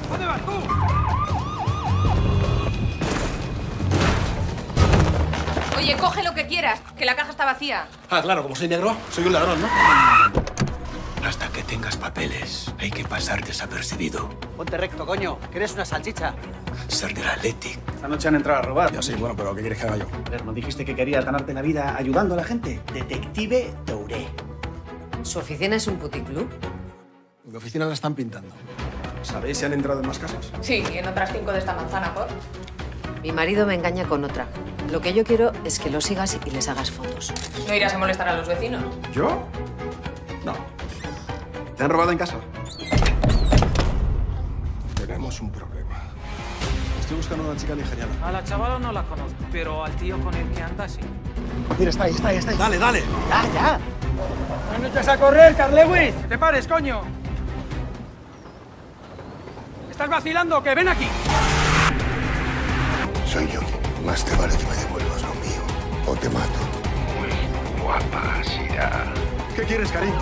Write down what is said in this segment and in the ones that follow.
¿Dónde vas tú? Oye, coge lo que quieras, que la caja está vacía. Ah, claro, como soy negro, soy un ladrón, ¿no? Hasta que tengas papeles, hay que pasar desapercibido. Ponte recto, coño, que eres una salchicha. Ser del Athletic. Esta noche han entrado a robar. Ya sí, bueno, pero ¿qué quieres que haga yo? A ver, ¿no dijiste que querías ganarte la vida ayudando a la gente? Detective Touré. ¿Su oficina es un puticlub? Mi oficina la están pintando. ¿Sabéis si han entrado en más casas? Sí, y en otras 5 de esta manzana, ¿por? Mi marido me engaña con otra. Lo que yo quiero es que lo sigas y les hagas fotos. ¿No irás a molestar a los vecinos? ¿Yo? No. ¿Te han robado en casa? Tenemos un problema. Estoy buscando a una chica nigeriana. A la chavala no la conozco, pero al tío con el que anda sí. Mira, está ahí. Dale, dale. Ya. ¡No eches a correr, Carl Lewis! ¡Que te pares, coño! ¿Estás vacilando? ¡Que ven aquí! Soy yo. Más te vale que me devuelvas lo mío o te mato. Muy guapa, Sira. ¿Qué quieres, Karim?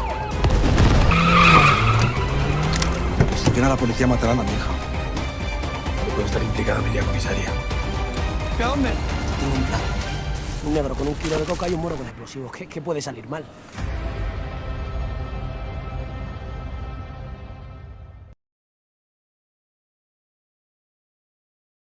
Si viene a la policía, matarán a mi hija. Puede estar implicada media comisaría. ¿De dónde? Tengo un plan. Un negro con un kilo de coca y un moro con explosivos. ¿Qué puede salir mal?